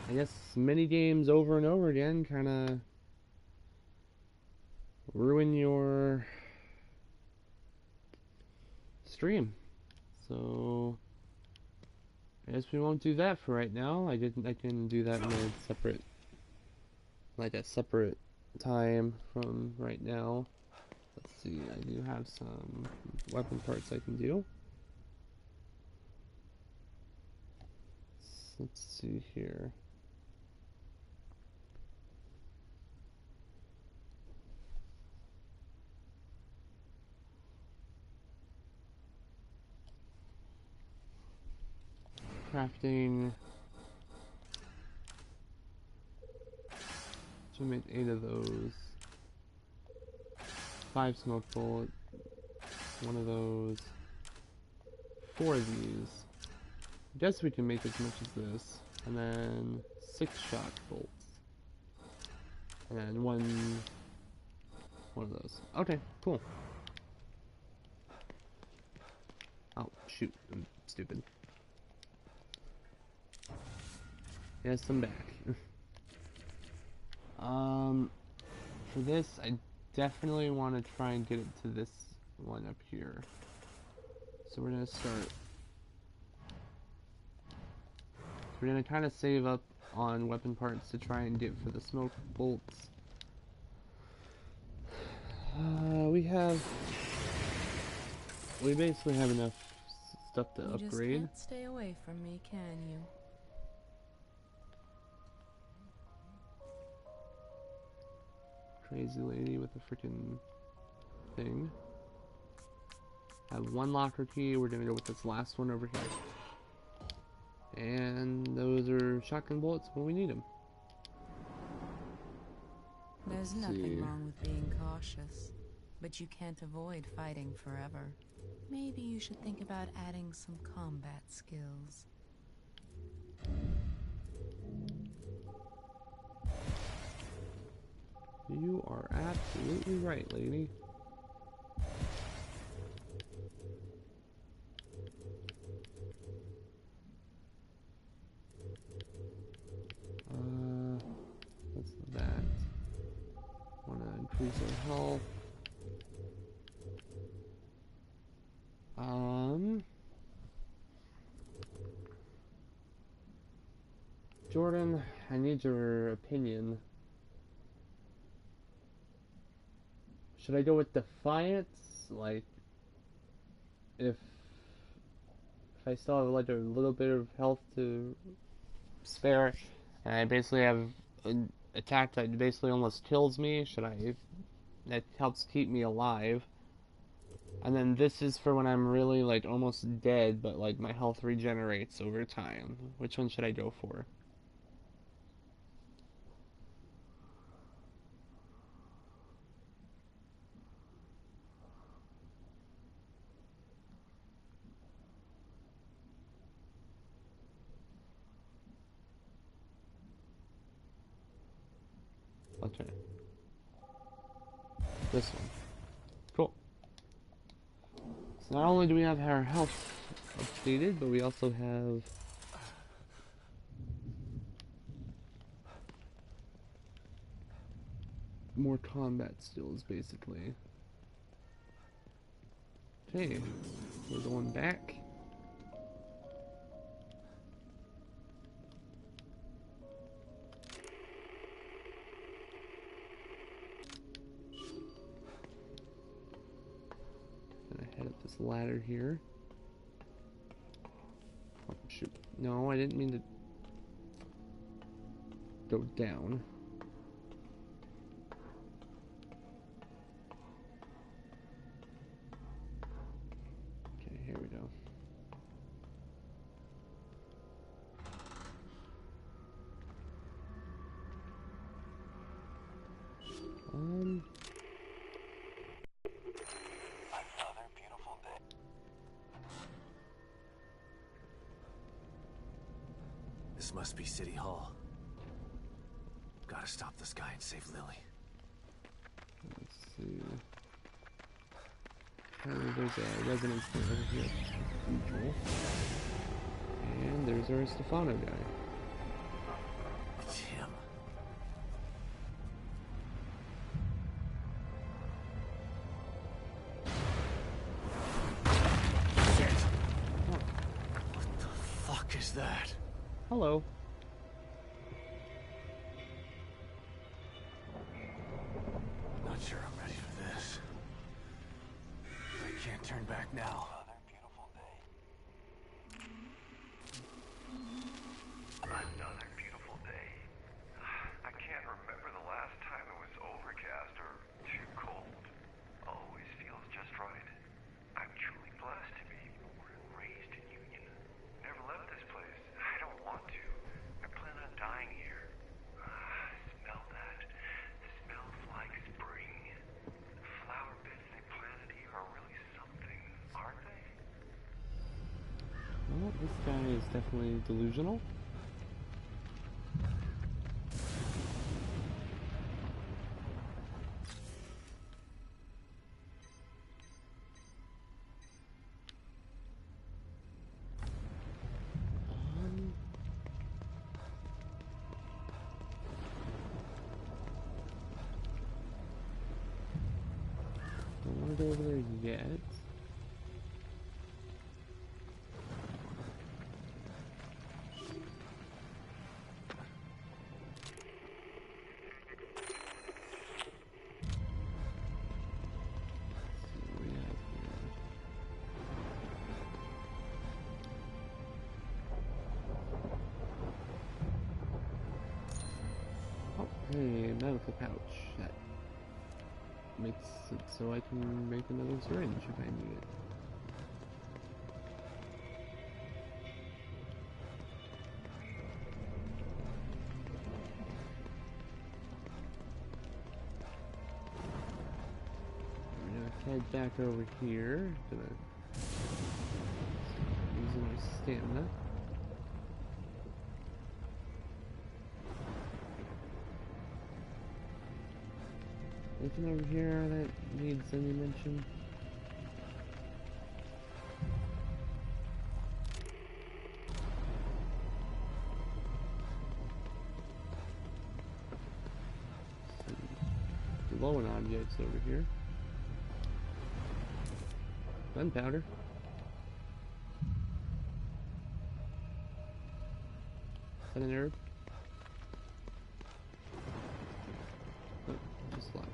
I guess mini games over and over again kind of ruin your stream. So I guess we won't do that for right now. I can do that in a separate, like a separate time from right now. Let's see, I do have some weapon parts I can do. Let's see here. Crafting. So make 8 of those. 5 smoke bullets. 1 of those. 4 of these. I guess we can make as much as this. And then 6 shock bolts. And then one of those. Okay, cool. Oh, shoot. I'm stupid. Yes, I'm back. For this, I definitely want to try and get it to this one up here. So we're going to start. We're going to kind of save up on weapon parts to try and get for the smoke bolts. We basically have enough stuff to upgrade. You just can't stay away from me, can you? Crazy lady with a freaking thing. I have 1 locker key. We're gonna go with this last one over here. And those are shotgun bullets when we need them. There's nothing wrong with being cautious, but you can't avoid fighting forever. Maybe you should think about adding some combat skills. You are absolutely right, lady. What's that? Wanna increase our health. Jordan, I need your opinion. Should I go with Defiance? Like, if I still have like a little bit of health to spare, and I basically have an attack that basically almost kills me, that helps keep me alive. And then this is for when I'm really like almost dead, but like my health regenerates over time. Which one should I go for? Okay. This one. Cool. So not only do we have our health updated, but we also have more combat skills, basically. Okay, we're going back. Gonna head up this ladder here. Oh, shoot. No, I didn't mean to go down. Okay, here we go. Another beautiful day. This must be City Hall. Gotta stop this guy and save Lily. Let's see. There's a residence over here. Neutral. And there's our Stefano guy. that? Hello. Not sure I'm ready for this. I can't turn back now. Another beautiful day. Another beautiful day. I can't remember the last time it was overcast or too cold. Always feels just right. I'm truly blessed to be born and raised in Union. Never left this place. I don't want to. I plan on dying here. Smell that. Smells like spring. The flower beds they planted here are really something, aren't they? Well, this guy is definitely delusional. Don't want to go over there yet. Hey, medical pouch. That makes it so I can make another syringe if I need it. We're gonna head back over here. Gonna using our stamina. Anything over here that needs any mention? Some glowing objects over here. Gunpowder. Is that an herb? Oh, just flowers.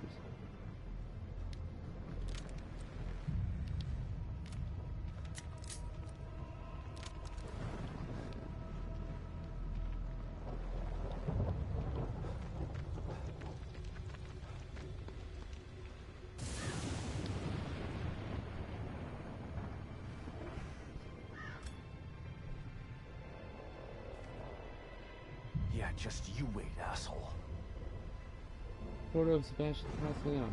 Yeah, just you wait, asshole. Photo of Sebastian Castellanos.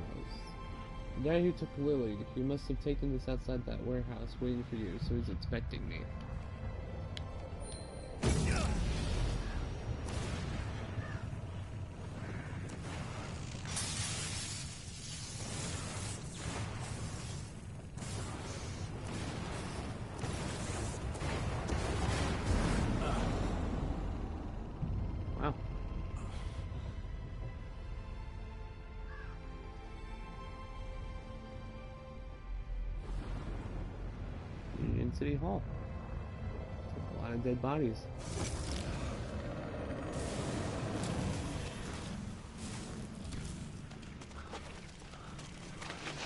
The guy who took Lily. He must have taken this outside that warehouse waiting for you, so he's expecting me. Wow. Union City Hall. A lot of dead bodies.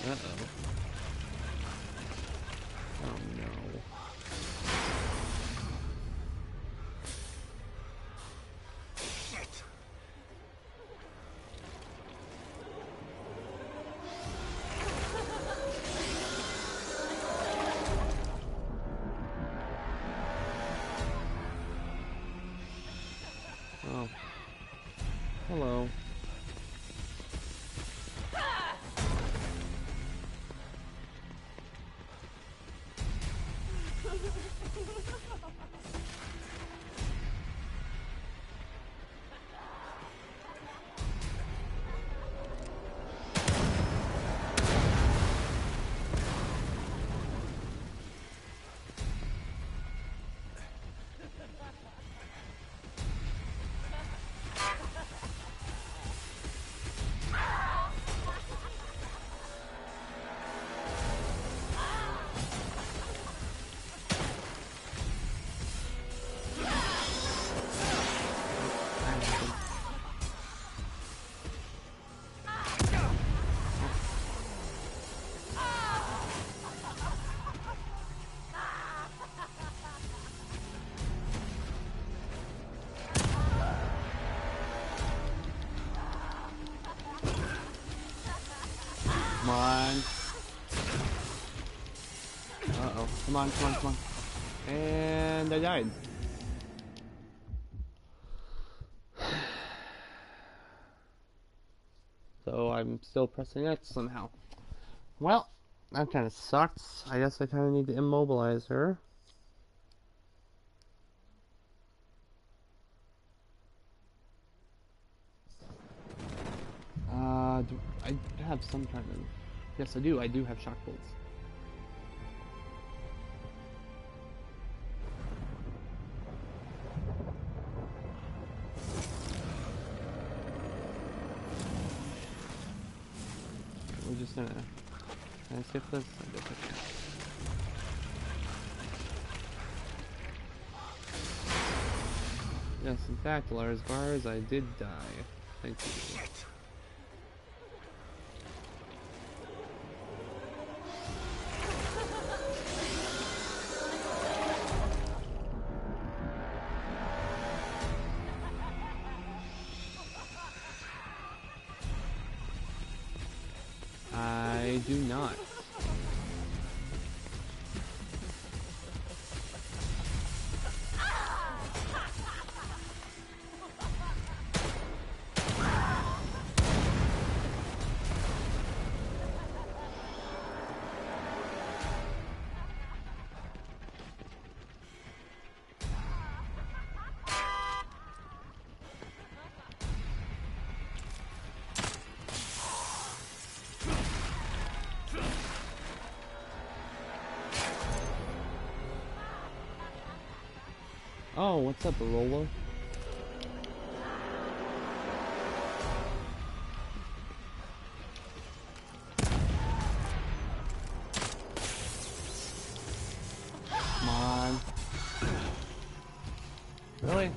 Uh-oh. Oh no. Shit! Oh. Hello. Come on, come on, come on. And I died. So I'm still pressing X somehow. Well, that kind of sucks. I guess I kind of need to immobilize her. Do I have some kind of... Yes, I do. I do have shock bolts. We're just gonna... Can I skip this? I guess I can. Yes, in fact, Lars Bars, I did die. Thank you. I do not. Oh, what's up, Rolo? Come on. Really?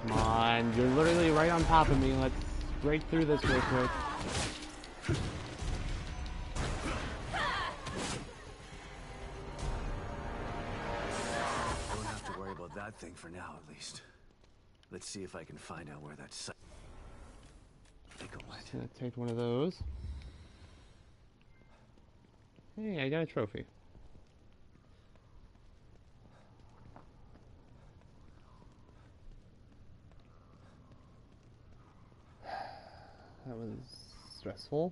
Come on, you're literally right on top of me. Let's break through this real quick. That thing for now, at least. Let's see if I can find out where that psycho went. Just gonna take one of those. Hey, I got a trophy. That was stressful.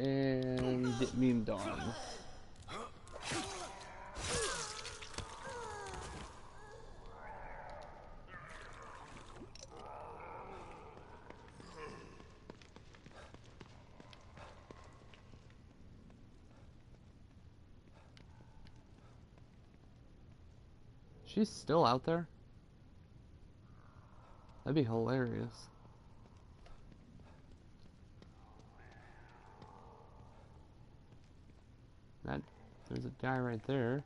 And meme dog. She's still out there? That'd be hilarious. There's a guy right there.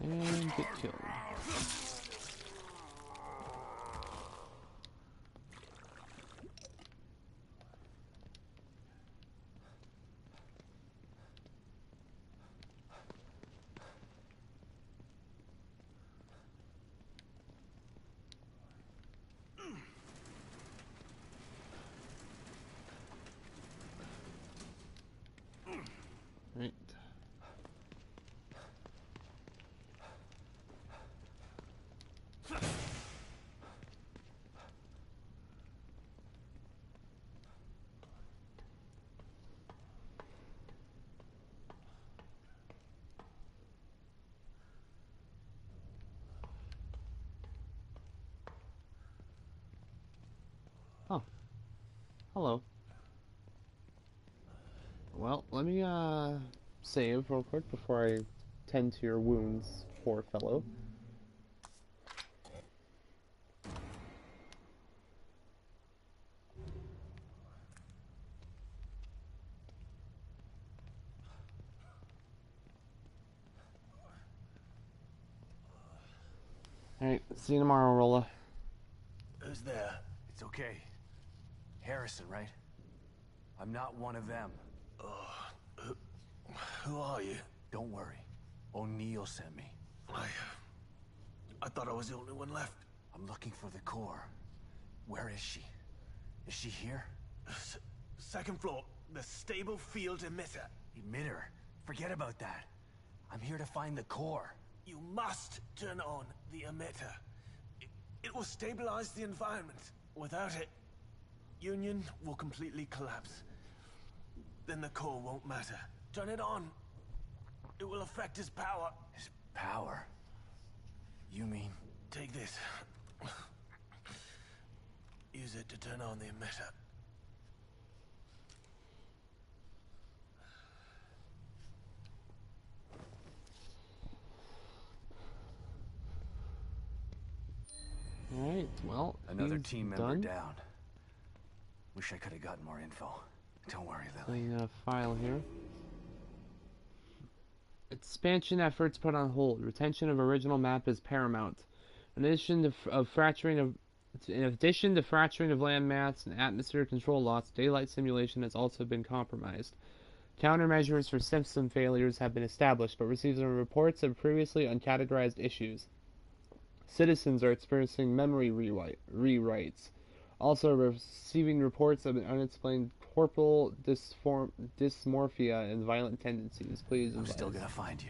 And get killed. Right. Oh. Hello. Well, let me save real quick before I tend to your wounds, poor fellow. Alright, see you tomorrow, Rolla. Who's there? It's okay. Harrison, right? I'm not one of them. Who are you? Don't worry. O'Neill sent me. I thought I was the only one left. I'm looking for the core. Where is she? Is she here? Second floor, the stable field emitter. Emitter? Forget about that. I'm here to find the core. You must turn on the emitter. It will stabilize the environment. Without it, Union will completely collapse. Then the core won't matter. Turn it on. It will affect his power. His power? You mean? Take this. Use it to turn on the emitter. Alright, well, Another he's team member done. down. Wish I could have gotten more info. Don't worry, Lily. Playing a file here. Expansion efforts put on hold. Retention of original map is paramount. In addition to fracturing of landmass and atmosphere control loss, daylight simulation has also been compromised. Countermeasures for system failures have been established, but receiving reports of previously uncategorized issues. Citizens are experiencing memory rewrites. Also receiving reports of an unexplained corporal dysmorphia and violent tendencies. Please I'm advise. still gonna find you.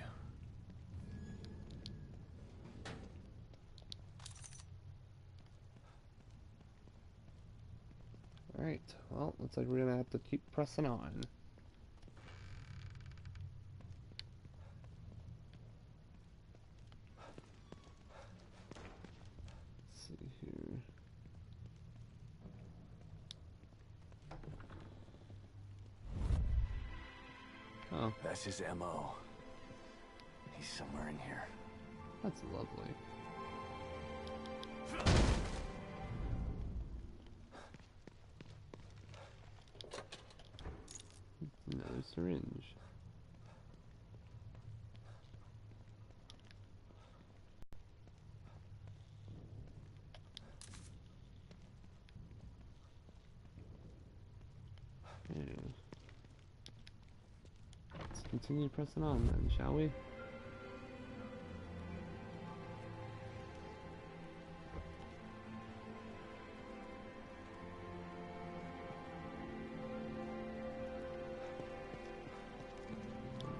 Alright, well, looks like we're gonna have to keep pressing on. Let's see here. Oh, That's his MO. He's somewhere in here. that's lovely. Another syringe. Yeah. Let's continue pressing on then, shall we?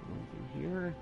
One through here.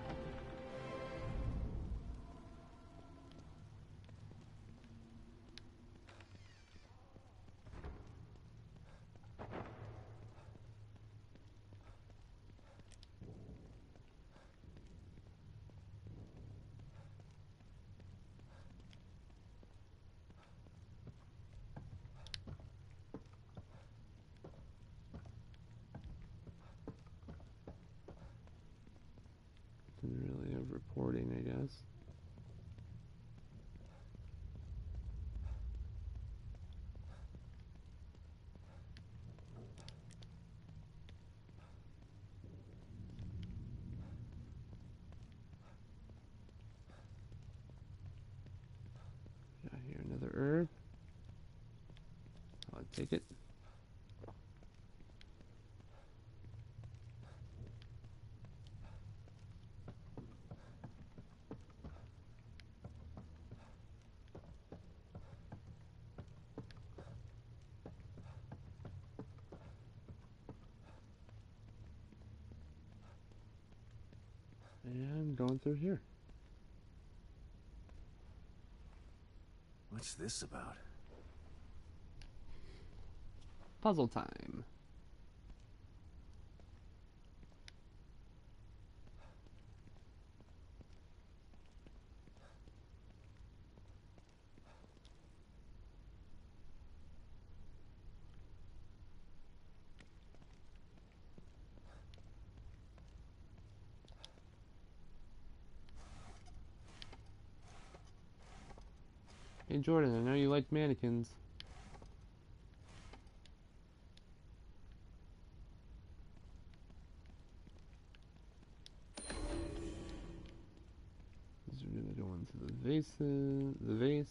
Nothing really of reporting, I guess. Got here another herb. I'll take it. And going through here. What's this about? Puzzle time. Hey Jordan, I know you like mannequins. These are gonna go into the vases, the vase.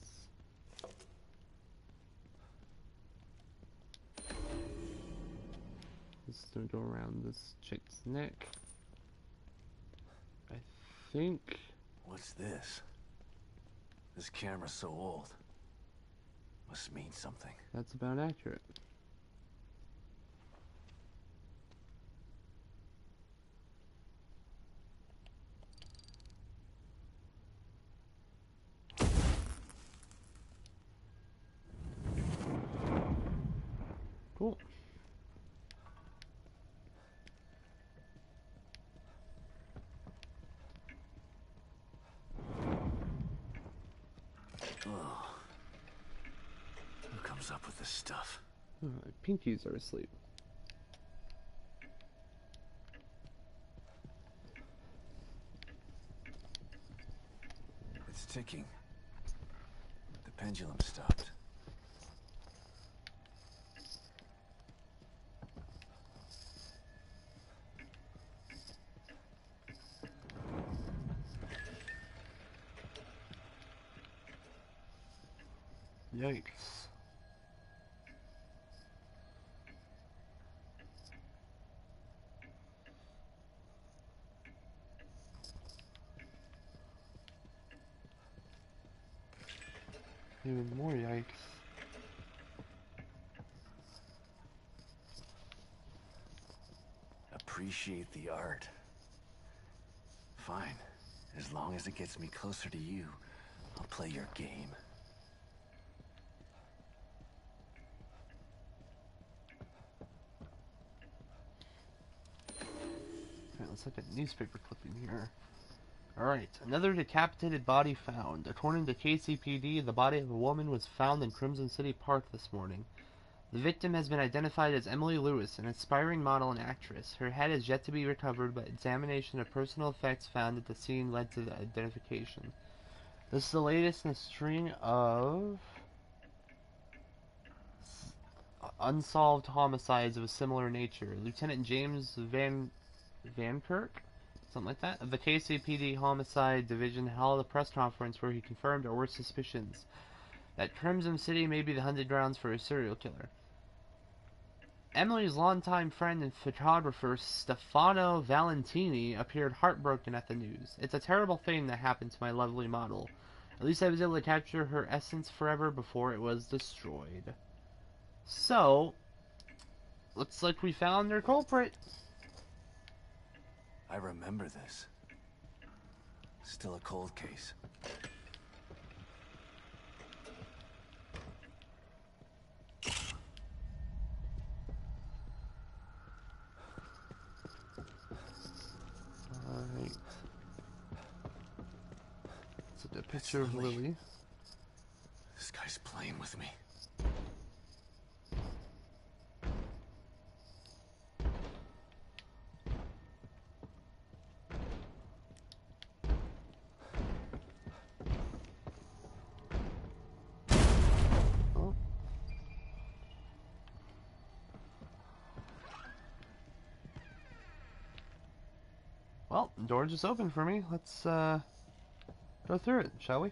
This is gonna go around this chick's neck. I think. What's this? This camera's so old. Must mean something. That's about accurate. Cool. Oh. Who comes up with this stuff? Oh, my pinkies are asleep. It's ticking. The pendulum stopped. Yikes. Even more yikes. Appreciate the art. Fine. As long as it gets me closer to you, I'll play your game. Alright, let's look at newspaper clipping here. Alright, another decapitated body found. According to KCPD, the body of a woman was found in Crimson City Park this morning. The victim has been identified as Emily Lewis, an aspiring model and actress. Her head is yet to be recovered, but examination of personal effects found at the scene led to the identification. This is the latest in a string of unsolved homicides of a similar nature. Lieutenant James Van Kirk, something like that, of the KCPD Homicide Division held a press conference where he confirmed our worst suspicions that Crimson City may be the hunted grounds for a serial killer. Emily's longtime friend and photographer Stefano Valentini appeared heartbroken at the news. It's a terrible thing that happened to my lovely model. At least I was able to capture her essence forever before it was destroyed. So, looks like we found their culprit. I remember this. Still a cold case. Alright. So the picture of Lily. This guy's playing with me. Oh. Well, the door just opened for me. Let's go through it, shall we?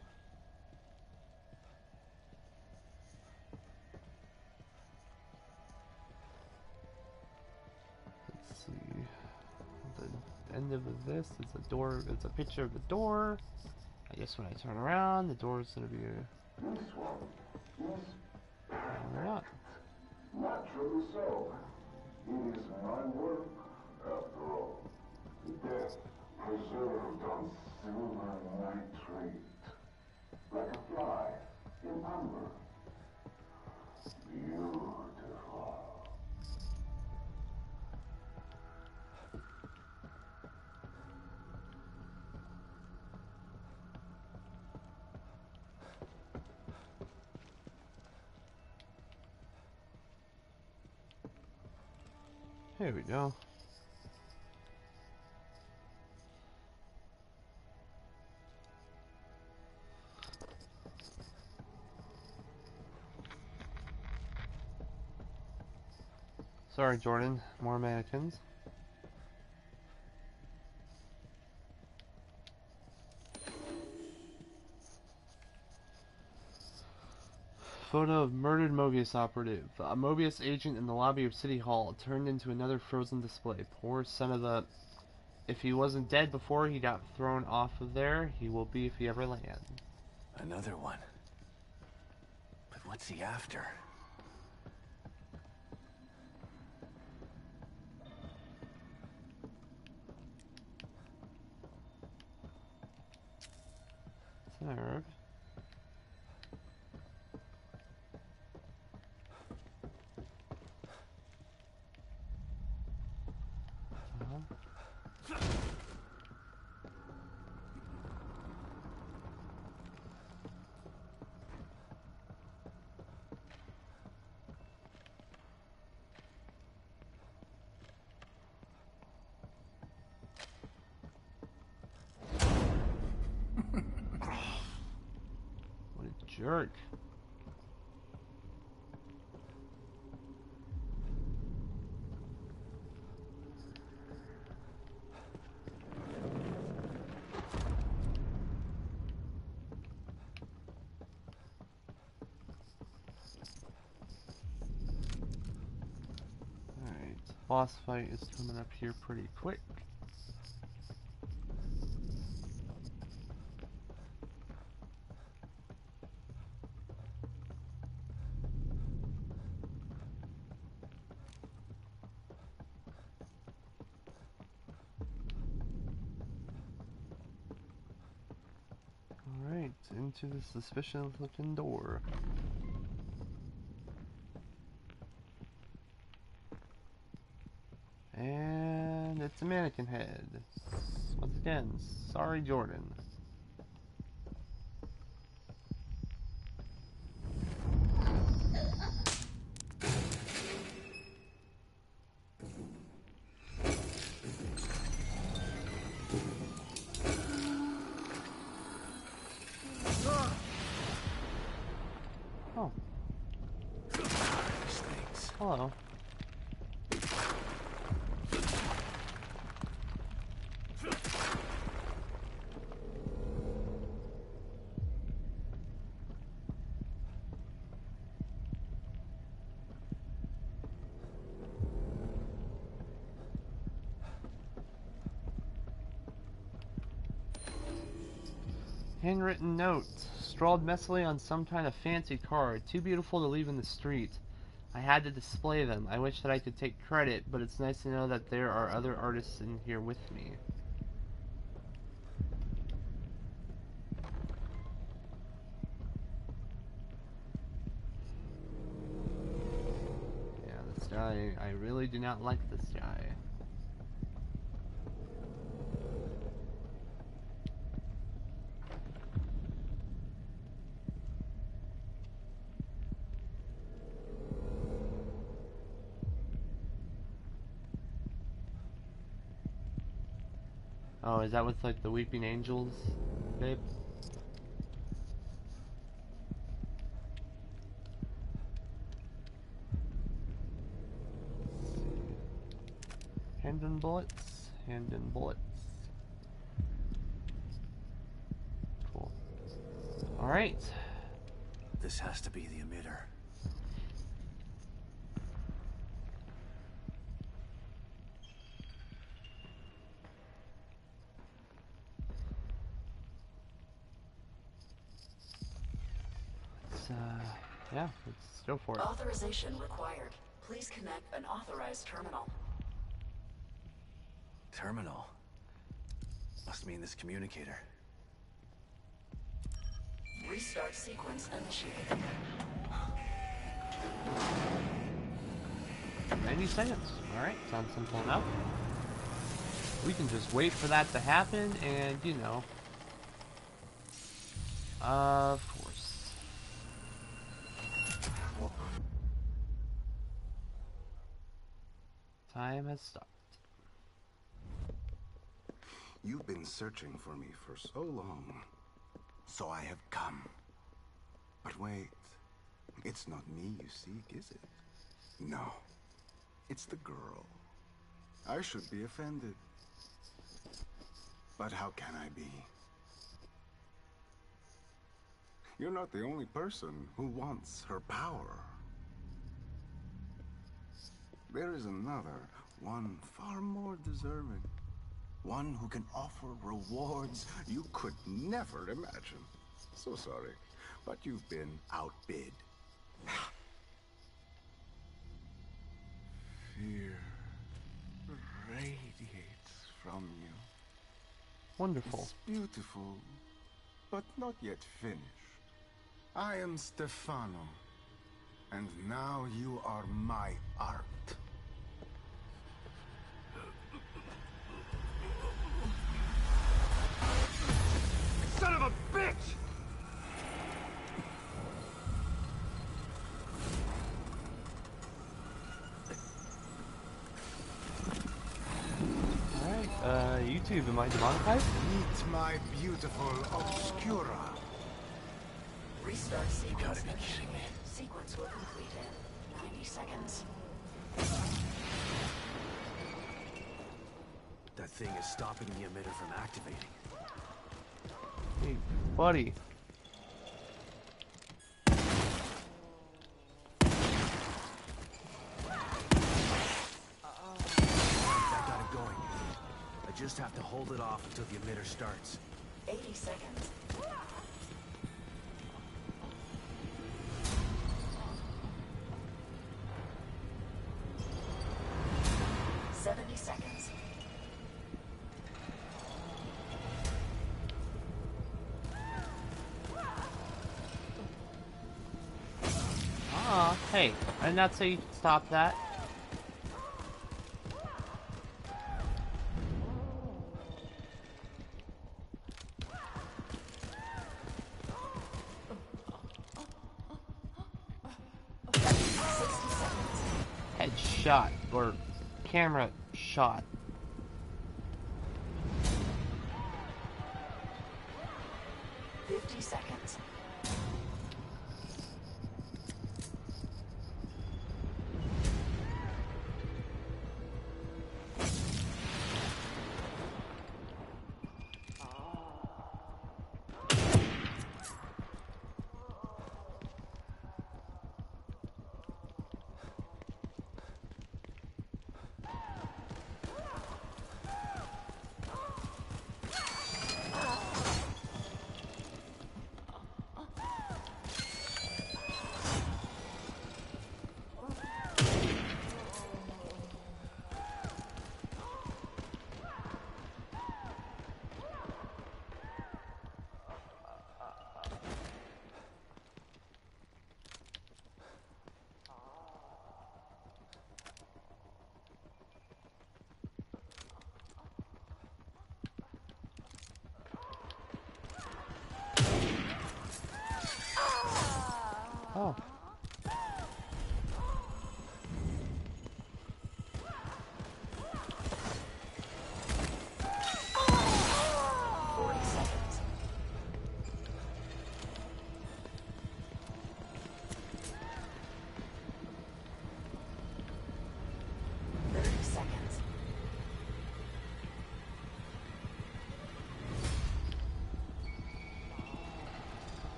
Let's see. The end of this is a door. It's a picture of the door. I guess when I turn around, the door is gonna be a. This one, yes, Or not. naturally so. It is my work, after all. Death preserved on silver nitrate, like a fly in amber. Beautiful. Here we go. Sorry, Jordan. More mannequins. Photo of murdered Mobius operative. A Mobius agent in the lobby of City Hall turned into another frozen display. Poor son of a... If he wasn't dead before he got thrown off of there, he will be if he ever lands. Another one. But what's he after? Third. What a jerk. Alright, boss fight is coming up here pretty quick. Alright, into the suspicious looking door. And it's a mannequin head. Once again, sorry Jordan. Oh. Hello. Handwritten note. Scrawled messily on some kind of fancy card. Too beautiful to leave in the street. I had to display them. I wish that I could take credit, but it's nice to know that there are other artists in here with me. Yeah, this guy, I really do not like this guy. Oh, is that with like the Weeping Angels, babe? Hand in bullets, hand in bullets. Cool. Alright. This has to be the emitter. Yeah, let's go for it. Authorization required. Please connect an authorized terminal. Terminal? Must mean this communicator. Restart sequence initiated. 90 seconds. Alright, sounds simple enough. We can just wait for that to happen and, you know. Of course. Time has stopped. You've been searching for me for so long. So I have come. But wait, it's not me you seek, is it? No. It's the girl. I should be offended. But how can I be? You're not the only person who wants her power. There is another, one far more deserving. One who can offer rewards you could never imagine. So sorry, but you've been outbid. Fear radiates from you. Wonderful. It's beautiful, but not yet finished. I am Stefano, and now you are my art. Son of a bitch! Alright, YouTube, am I demonetized? Meet my beautiful Obscura. Restart sequence. You gotta be kidding me. Sequence will complete in 90 seconds. That thing is stopping the emitter from activating. Hey, buddy. That got it going. I just have to hold it off until the emitter starts. 80 seconds. 70 seconds. Ah, hey, I did not say you could stop that. Headshot, or camera shot. Seconds. Oh.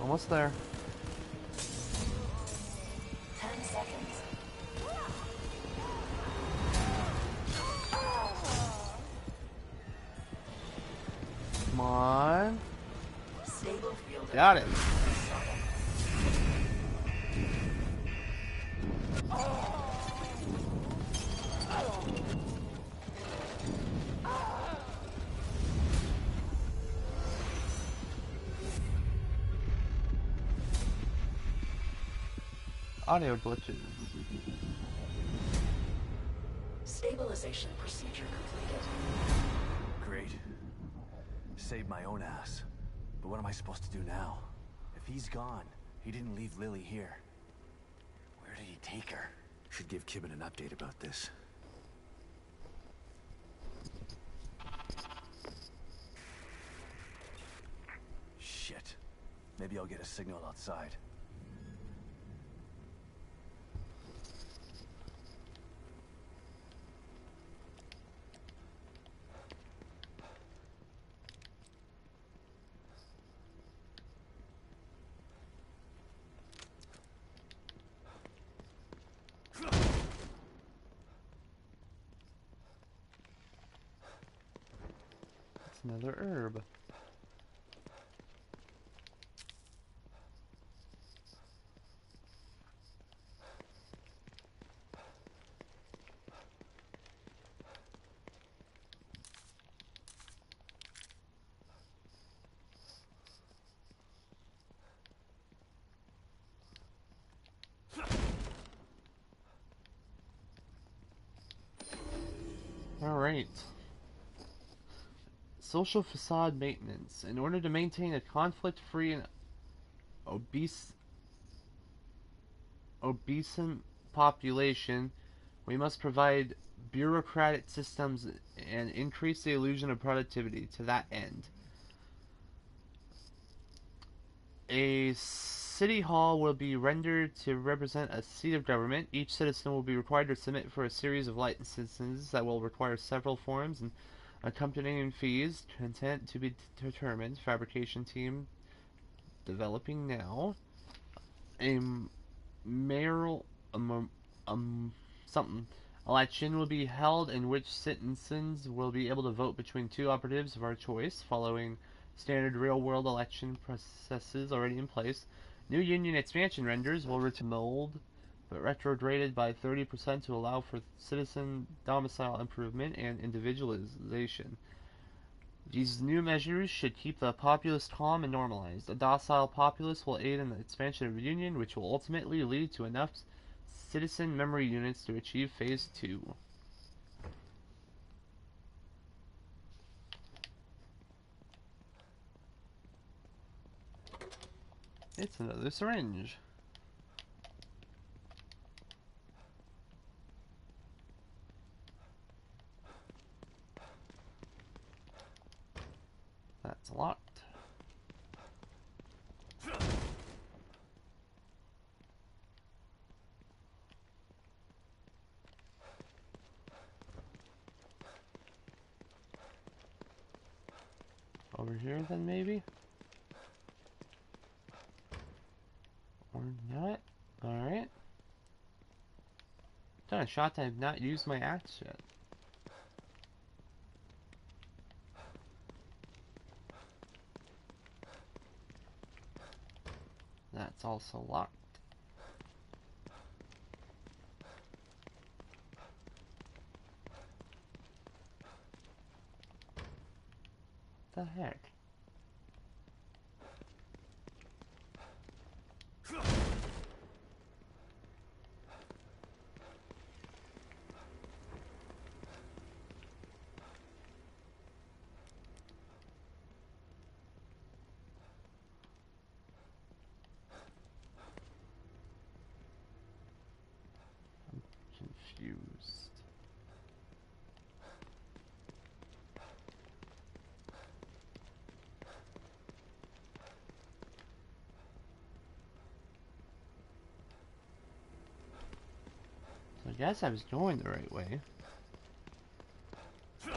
Almost there. 10 seconds. Come on. Stable field. Got it. Audio glitches. Stabilization procedure completed. Great. saved my own ass. But what am I supposed to do now? If he's gone, he didn't leave Lily here. Where did he take her? Should give Kibben an update about this. Shit. Maybe I'll get a signal outside. That's another herb. Alright. Social facade maintenance. In order to maintain a conflict-free and obescent population, we must provide bureaucratic systems and increase the illusion of productivity. To that end, a city hall will be rendered to represent a seat of government. Each citizen will be required to submit for a series of licenses that will require several forms and accompanying fees. Content to be determined. Fabrication team developing now. A mayoral something election will be held in which citizens will be able to vote between two operatives of our choice, following standard real-world election processes already in place. New Union expansion renders will return mold, but retrograded by 30% to allow for citizen domicile improvement and individualization. These new measures should keep the populace calm and normalized. A docile populace will aid in the expansion of the Union, which will ultimately lead to enough citizen memory units to achieve Phase 2. It's another syringe. That's locked. Over here then maybe? Or not? Alright. Done a shot that I've not used my axe yet. That's also locked. What the heck? Confused. So I guess I was going the right way. I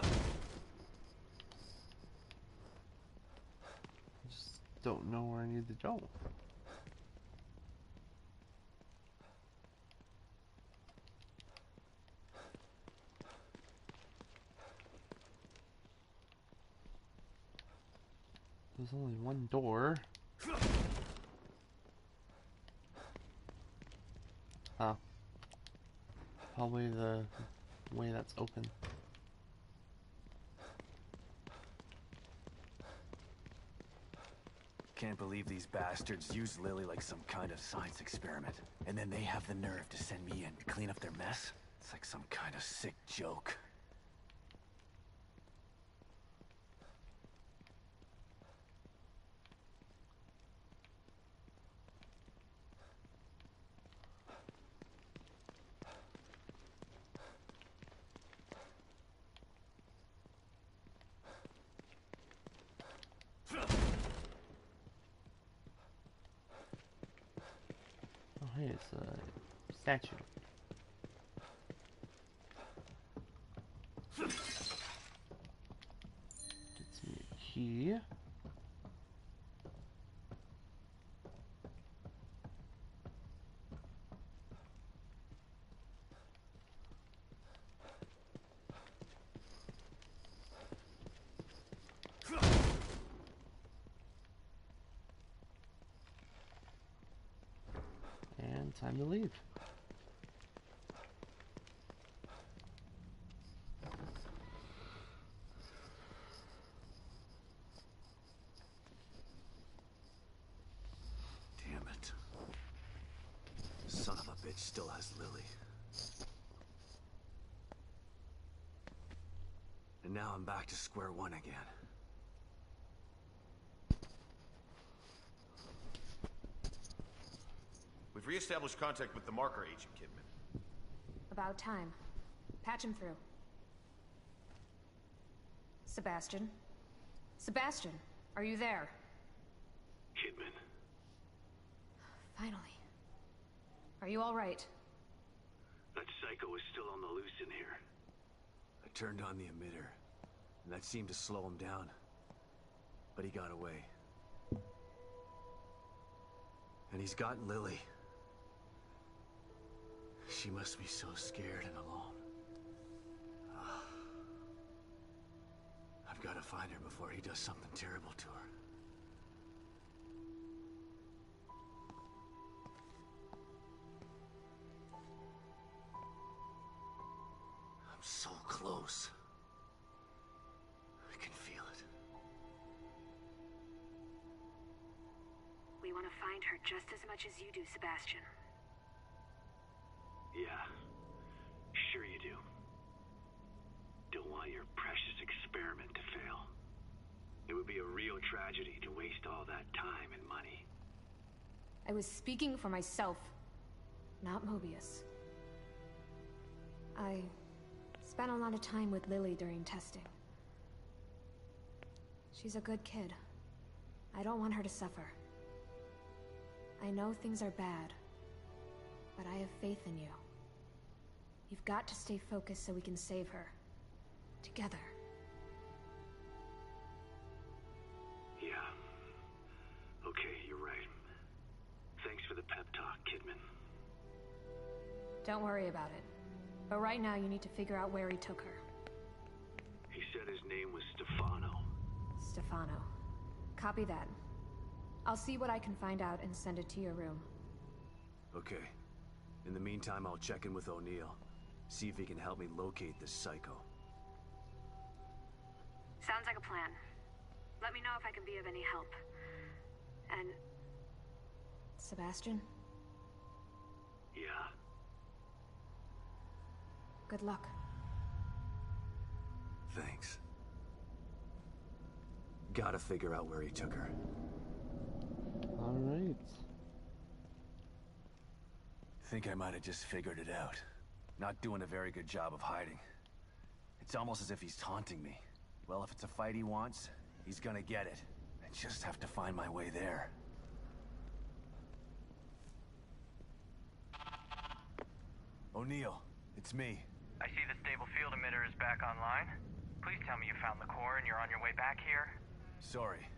just don't know where I need to go. There's only one door. Oh. Probably the way that's open. Can't believe these bastards use Lily like some kind of science experiment. And then they have the nerve to send me in to clean up their mess? It's like some kind of sick joke. Hey, it's a statue. Gets me a key. And time to leave. Damn it. Son of a bitch still has Lily. And now I'm back to square one again. We've re-established contact with the marker agent, Kidman. About time. Patch him through. Sebastian? Sebastian, are you there? Kidman. Finally. Are you all right? That psycho is still on the loose in here. I turned on the emitter, and that seemed to slow him down. But he got away. And he's got Lily. She must be so scared and alone. I've got to find her before he does something terrible to her. I'm so close. I can feel it. We want to find her just as much as you do, Sebastian. Yeah, sure you do. Don't want your precious experiment to fail. It would be a real tragedy to waste all that time and money. I was speaking for myself, not Mobius. I spent a lot of time with Lily during testing. She's a good kid. I don't want her to suffer. I know things are bad, but I have faith in you. You've got to stay focused so we can save her. Together. Yeah. Okay, you're right. Thanks for the pep talk, Kidman. Don't worry about it. But right now you need to figure out where he took her. He said his name was Stefano. Stefano. Copy that. I'll see what I can find out and send it to your room. Okay. In the meantime, I'll check in with O'Neill. See if he can help me locate this psycho. Sounds like a plan. Let me know if I can be of any help. And... Sebastian? Yeah. Good luck. Thanks. Gotta figure out where he took her. Alright. Think I might have just figured it out. Not doing a very good job of hiding. It's almost as if he's taunting me. Well, if it's a fight he wants, he's gonna get it. I just have to find my way there. O'Neill, it's me. I see the stable field emitter is back online. Please tell me you found the core and you're on your way back here. Sorry.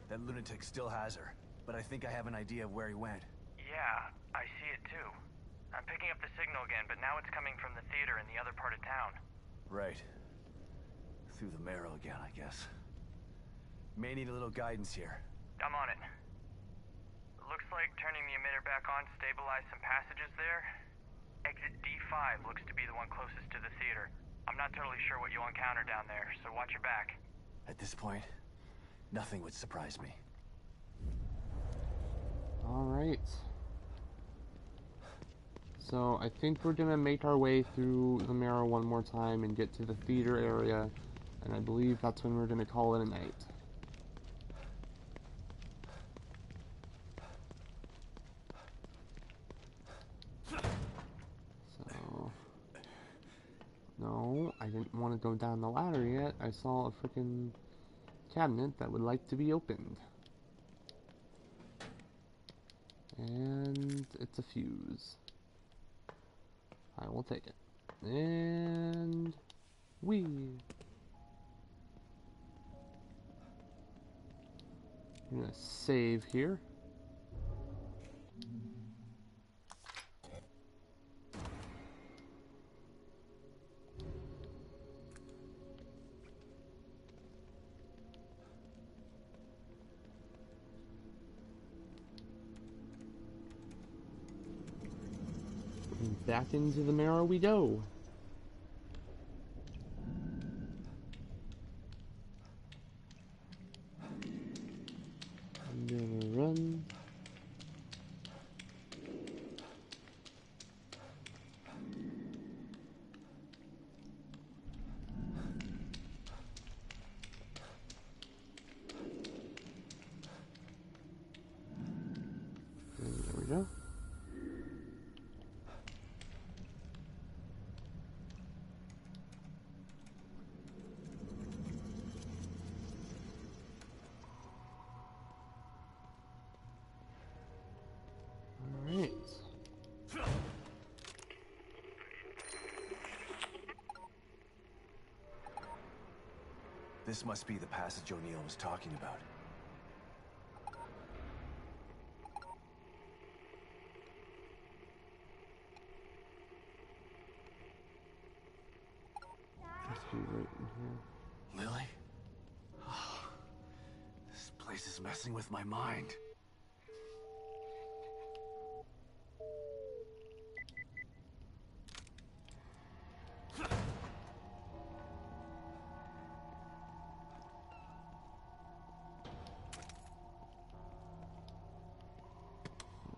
That lunatic still has her, but I think I have an idea of where he went. Yeah, I see it too. I'm picking up the signal again, but now it's coming from the theater in the other part of town. Right. Through the marrow again, I guess. May need a little guidance here. I'm on it. Looks like turning the emitter back on stabilized some passages there. Exit D5 looks to be the one closest to the theater. I'm not totally sure what you'll encounter down there, so watch your back. At this point, nothing would surprise me. Alright. So I think we're gonna make our way through the marrow one more time and get to the theater area, and I believe that's when we're gonna call it a night. So no, I didn't want to go down the ladder yet. I saw a freaking cabinet that would like to be opened. And it's a fuse. I will take it. And we. I'm gonna save here. And back into the marrow we go. I'm gonna run. And there we go. Alright. This must be the passage O'Neill was talking about. Must be right in here. Lily? This place is messing with my mind.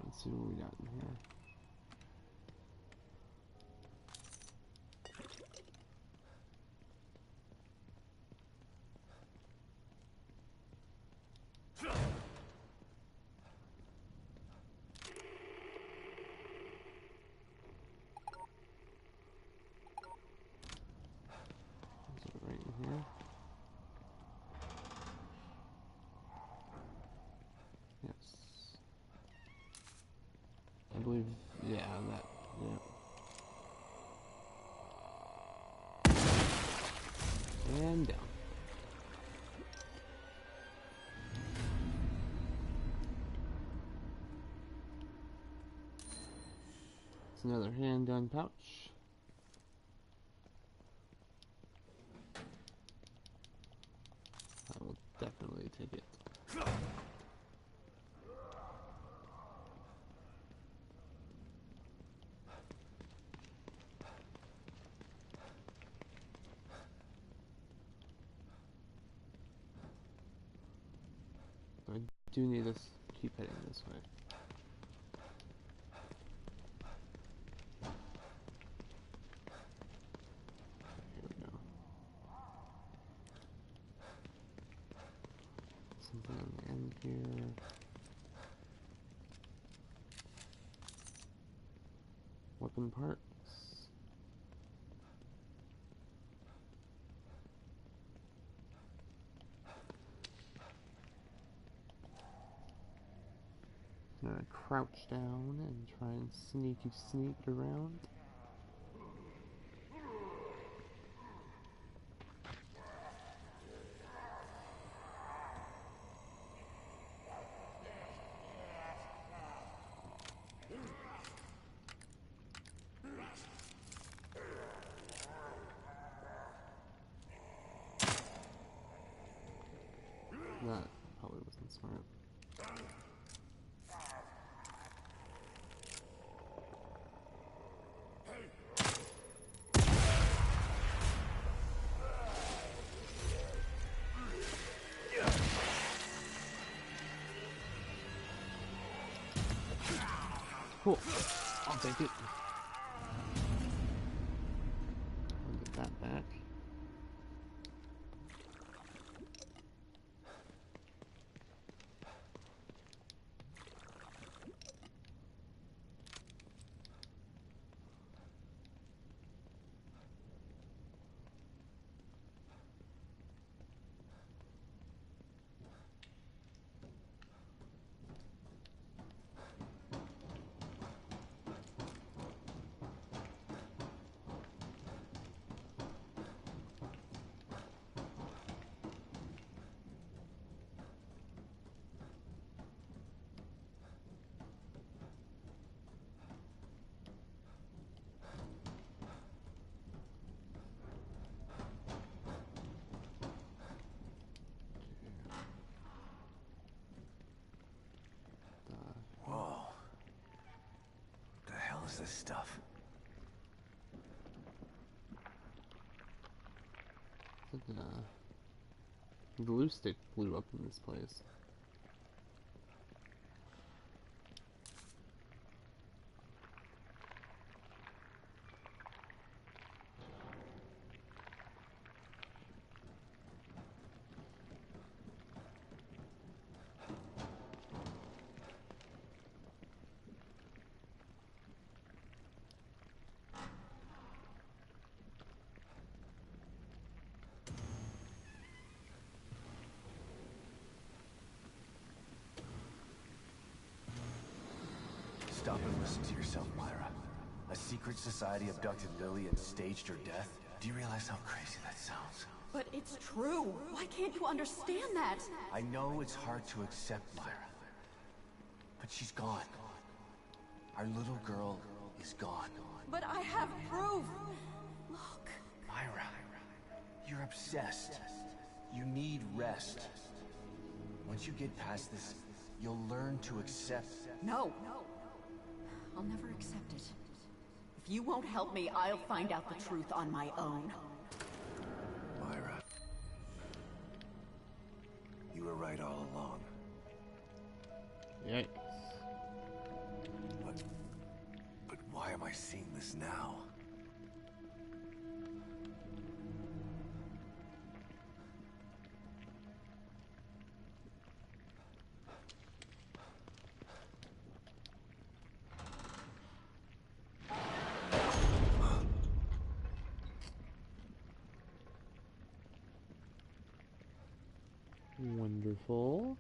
Let's see what we got in here. Is it right in here? Yes. I believe, yeah, that, yeah. And down. It's another handgun pouch. I will definitely take it. I do need to keep heading this way. Here we go. Something on the end here. Weapon parts. I'm gonna crouch down and try and sneak around. That probably wasn't smart. Cool. I'll take it. I'll get that back. was this stuff? Glue stick blew up in this place. Stop and listen to yourself, Myra. A secret society abducted Lily and staged her death? Do you realize how crazy that sounds? But it's true. Why can't you understand that? I know it's hard to accept, Myra. But she's gone. Our little girl is gone. But I have proof. Look. Myra, you're obsessed. You need rest. Once you get past this, you'll learn to accept... No. I'll never accept it. If you won't help me, I'll find out the truth on my own. Myra. You were right all along. Yikes. But why am I seeing this now? Wonderful.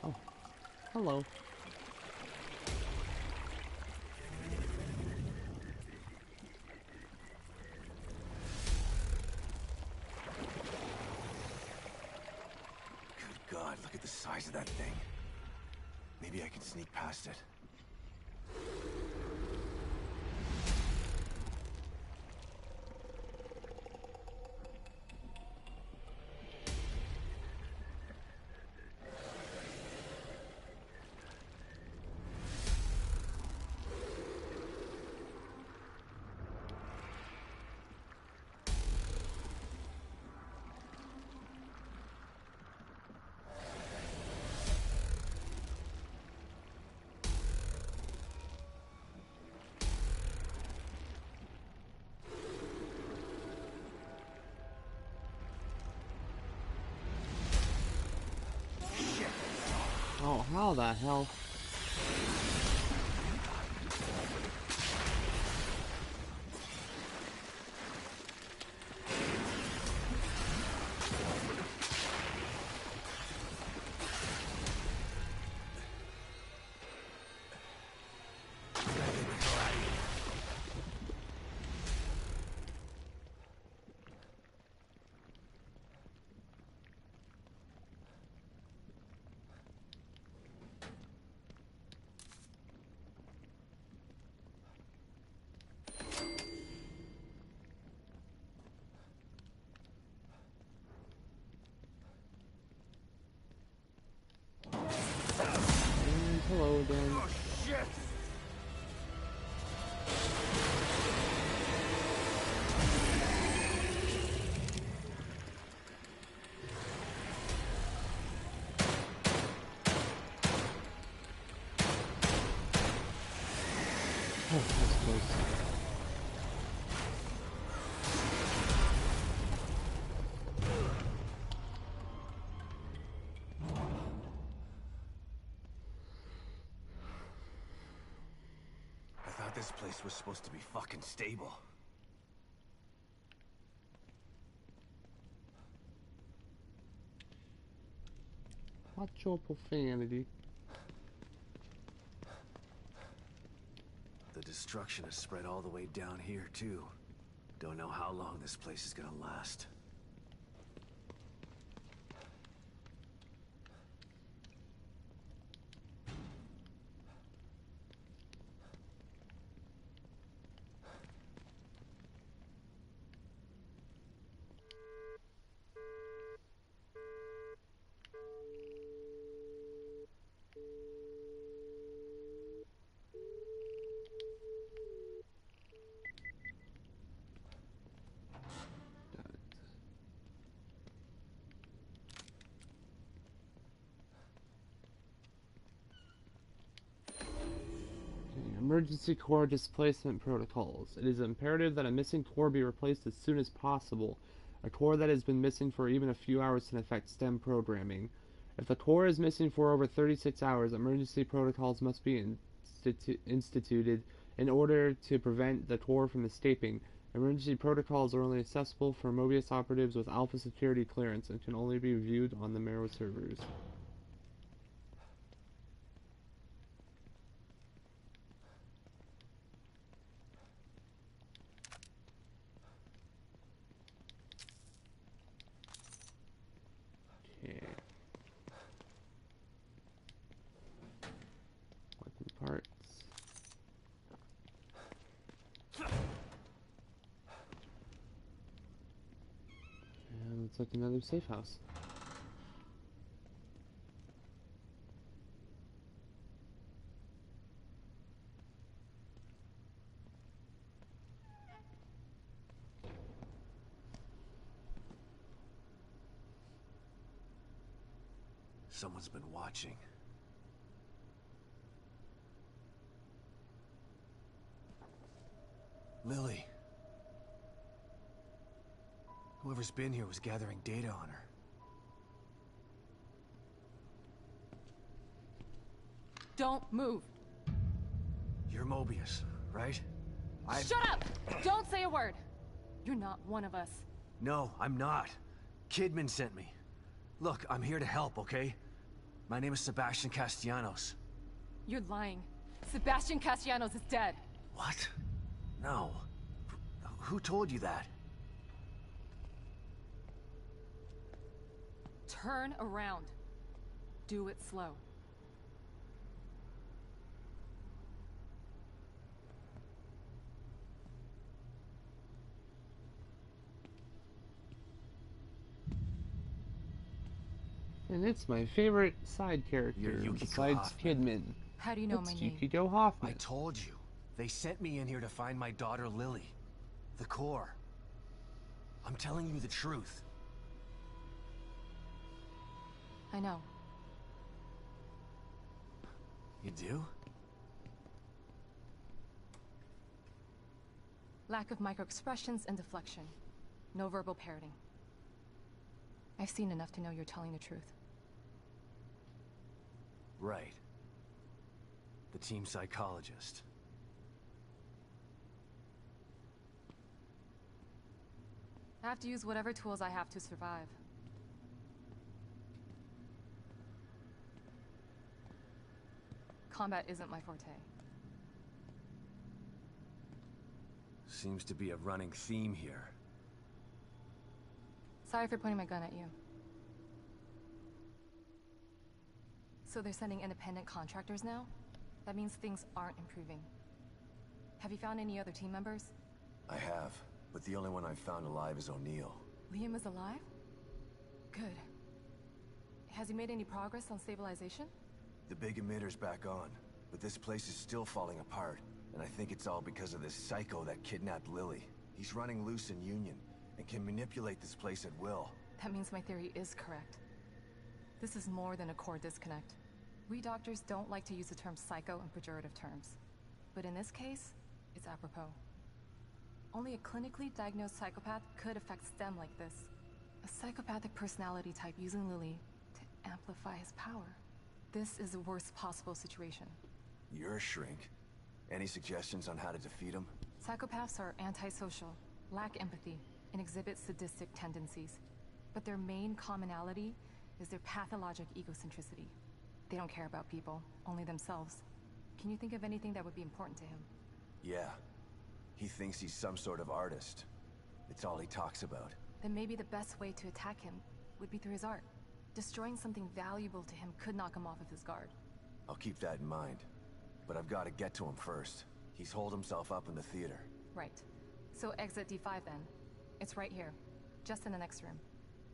Oh, hello. God, look at the size of that thing. Maybe I can sneak past it. Oh, how the hell? Hello again. Oh, shit! Oh, that's close. I thought this place was supposed to be fucking stable. Watch your profanity. The destruction has spread all the way down here, too. Don't know how long this place is gonna last. emergency core displacement protocols. It is imperative that a missing core be replaced as soon as possible. A core that has been missing for even a few hours can affect STEM programming. If the core is missing for over 36 hours, emergency protocols must be instituted in order to prevent the core from escaping. Emergency protocols are only accessible for Mobius operatives with Alpha security clearance and can only be viewed on the Marrow servers. Okay. Weapon parts. And looks like another safe house. Someone's been watching. Lily. Whoever's been here was gathering data on her. Don't move. You're Mobius, right? Shut up! Don't say a word. You're not one of us. No, I'm not. Kidman sent me. Look, I'm here to help, okay? My name is Sebastian Castellanos. You're lying. Sebastian Castellanos is dead. What? No. Who told you that? Turn around. Do it slow. And it's my favorite side character besides Kidman. How do you know my name? Yukiko Hoffman. I told you. They sent me in here to find my daughter Lily. The core. I'm telling you the truth. I know. You do? Lack of microexpressions and deflection. No verbal parroting. I've seen enough to know you're telling the truth. Right. The team psychologist. I have to use whatever tools I have to survive. Combat isn't my forte. Seems to be a running theme here. Sorry for pointing my gun at you. So they're sending independent contractors now? That means things aren't improving. Have you found any other team members? I have, but the only one I've found alive is O'Neill. Liam is alive? Good. Has he made any progress on stabilization? The big emitter's back on, but this place is still falling apart, and I think it's all because of this psycho that kidnapped Lily. He's running loose in Union, and can manipulate this place at will. That means my theory is correct. This is more than a core disconnect. We doctors don't like to use the term psycho in pejorative terms. But in this case, it's apropos. Only a clinically diagnosed psychopath could affect STEM like this. A psychopathic personality type using Lily to amplify his power. This is the worst possible situation. You're a shrink. Any suggestions on how to defeat him? Psychopaths are antisocial, lack empathy, and exhibit sadistic tendencies. But their main commonality is their pathologic egocentricity. They don't care about people, only themselves. Can you think of anything that would be important to him? Yeah. He thinks he's some sort of artist. It's all he talks about. Then maybe the best way to attack him would be through his art. Destroying something valuable to him could knock him off of his guard. I'll keep that in mind. But I've got to get to him first. He's holed himself up in the theater. Right. So exit D5 then. It's right here. Just in the next room.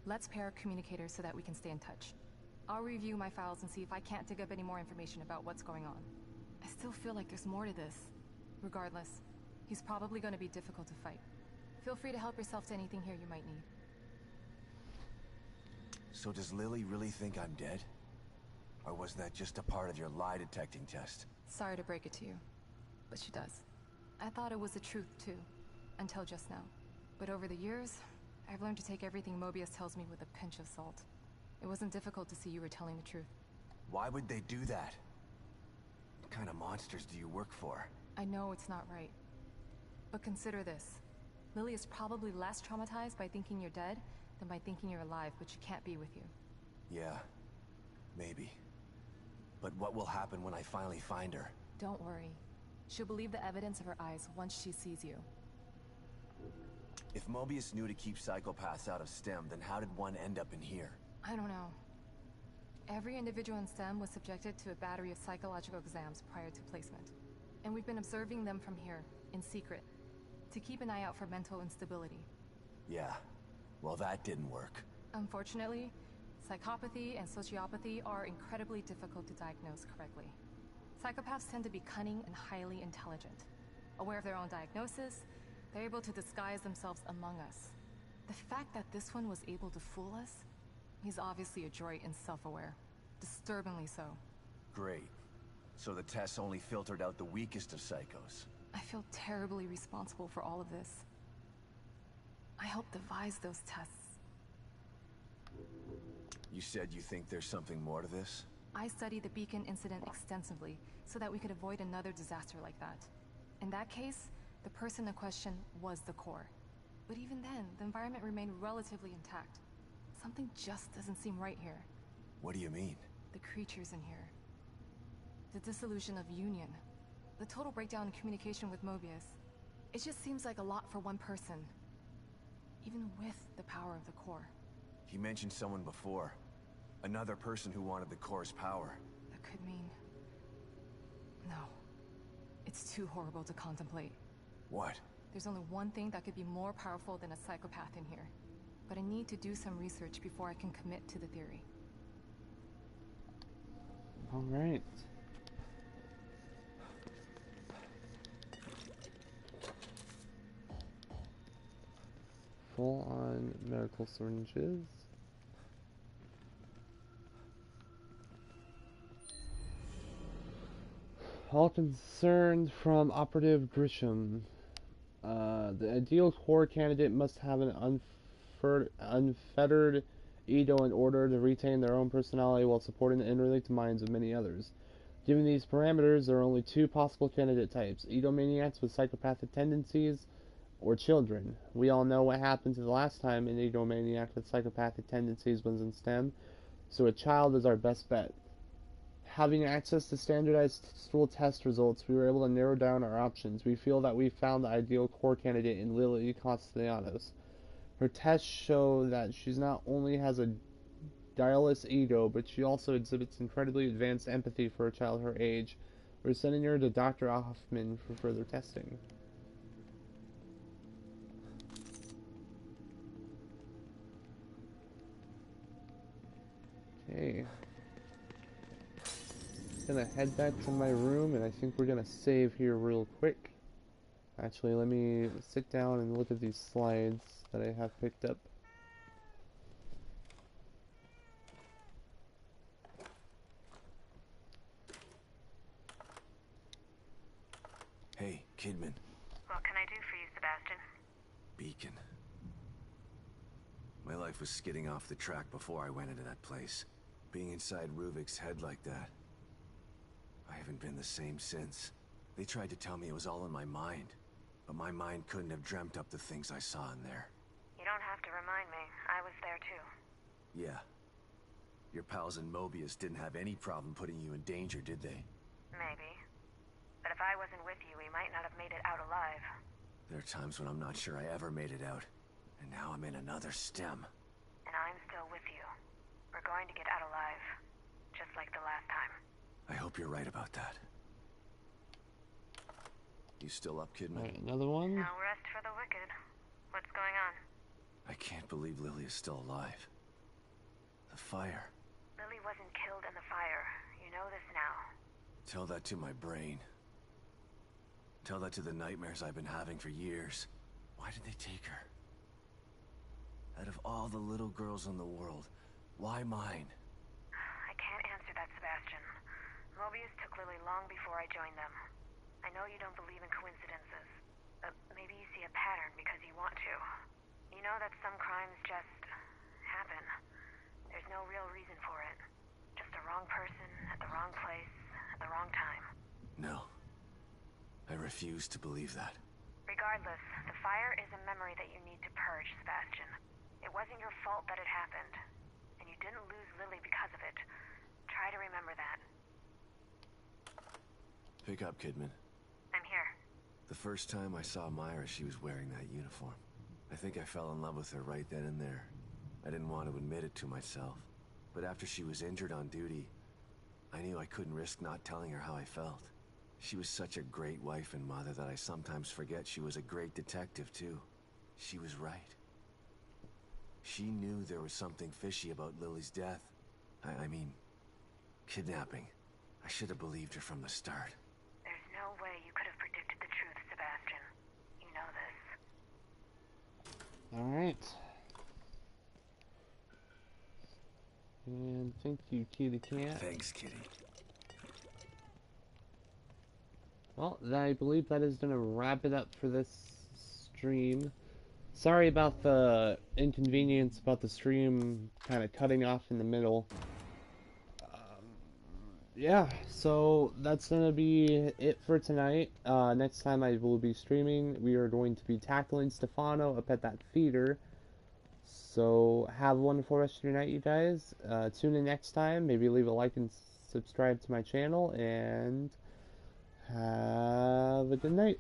Let's pair communicators so that we can stay in touch. I'll review my files and see if I can't dig up any more information about what's going on. I still feel like there's more to this. Regardless, he's probably going to be difficult to fight. Feel free to help yourself to anything here you might need. So does Lily really think I'm dead? Or was that just a part of your lie detecting test? Sorry to break it to you. but she does. I thought it was the truth, too, until just now. But over the years, I've learned to take everything Mobius tells me with a pinch of salt. It wasn't difficult to see you were telling the truth. Why would they do that? What kind of monsters do you work for? I know it's not right. But consider this. Lily is probably less traumatized by thinking you're dead than by thinking you're alive, but she can't be with you. Yeah, maybe. But what will happen when I finally find her? Don't worry. She'll believe the evidence of her eyes once she sees you. If Mobius knew to keep psychopaths out of STEM, then how did one end up in here? I don't know. Every individual in STEM was subjected to a battery of psychological exams prior to placement. And we've been observing them from here, in secret, to keep an eye out for mental instability. Yeah, well that didn't work. Unfortunately, psychopathy and sociopathy are incredibly difficult to diagnose correctly. Psychopaths tend to be cunning and highly intelligent. Aware of their own diagnosis, they're able to disguise themselves among us. The fact that this one was able to fool us, he's obviously adroit and self-aware. Disturbingly so. Great. So the tests only filtered out the weakest of psychos. I feel terribly responsible for all of this. I helped devise those tests. You said you think there's something more to this? I studied the Beacon incident extensively so that we could avoid another disaster like that. In that case, the person in question was the core. But even then, the environment remained relatively intact. Something just doesn't seem right here. What do you mean? The creatures in here. The dissolution of Union. The total breakdown in communication with Mobius. It just seems like a lot for one person. Even with the power of the core. He mentioned someone before. Another person who wanted the core's power. That could mean... No. It's too horrible to contemplate. What? There's only one thing that could be more powerful than a psychopath in here. But I need to do some research before I can commit to the theory. Alright. Full-on medical syringes. All concerned from Operative Grisham. The ideal core candidate must have an unfettered ego in order to retain their own personality while supporting the interlinked minds of many others. Given these parameters, there are only two possible candidate types: egomaniacs with psychopathic tendencies, or children. We all know what happened to the last time an egomaniac with psychopathic tendencies was in STEM, so a child is our best bet. Having access to standardized stool test results, we were able to narrow down our options. We feel that we found the ideal core candidate in Lily Castellanos. Her tests show that she not only has a guileless ego, but she also exhibits incredibly advanced empathy for a child her age. We're sending her to Dr. Hoffman for further testing. Okay. Gonna head back to my room, and I think we're gonna save here real quick. Actually, let me sit down and look at these slides that I have picked up. Hey, Kidman. What can I do for you, Sebastian? Beacon. My life was skidding off the track before I went into that place. Being inside Ruvik's head like that, I haven't been the same since. They tried to tell me it was all in my mind, but my mind couldn't have dreamt up the things I saw in there. You don't have to remind me. I was there too. Yeah. Your pals in Mobius didn't have any problem putting you in danger, did they? Maybe. But if I wasn't with you, we might not have made it out alive. There are times when I'm not sure I ever made it out. And now I'm in another STEM. And I'm still with you. We're going to get out alive. Just like the last time. I hope you're right about that. You still up, Kidman? Alright, another one? No rest for the wicked. What's going on? I can't believe Lily is still alive. The fire. Lily wasn't killed in the fire. You know this now. Tell that to my brain. Tell that to the nightmares I've been having for years. Why did they take her? Out of all the little girls in the world, why mine? I can't answer that, Sebastian. Mobius took Lily long before I joined them. I know you don't believe in coincidences, but maybe you see a pattern because you want to. You know that some crimes just happen. There's no real reason for it. Just a wrong person at the wrong place at the wrong time. No. I refuse to believe that. Regardless, the fire is a memory that you need to purge, Sebastian. It wasn't your fault that it happened, and you didn't lose Lily because of it. Try to remember that. Pick up, Kidman. I'm here. The first time I saw Myra, she was wearing that uniform. I think I fell in love with her right then and there. I didn't want to admit it to myself. But after she was injured on duty, I knew I couldn't risk not telling her how I felt. She was such a great wife and mother that I sometimes forget she was a great detective, too. She was right. She knew there was something fishy about Lily's death. I mean, kidnapping. I should have believed her from the start. There's no way you could have predicted the truth, Sebastian. You know this. Alright. And thank you, Kitty Cat. Thanks, Kitty. Well, I believe that is going to wrap it up for this stream. Sorry about the inconvenience about the stream kind of cutting off in the middle. Yeah, so that's going to be it for tonight. Next time I will be streaming, we are going to be tackling Stefano up at that theater. So have a wonderful rest of your night, you guys. Tune in next time. Maybe leave a like and subscribe to my channel, and have a good night.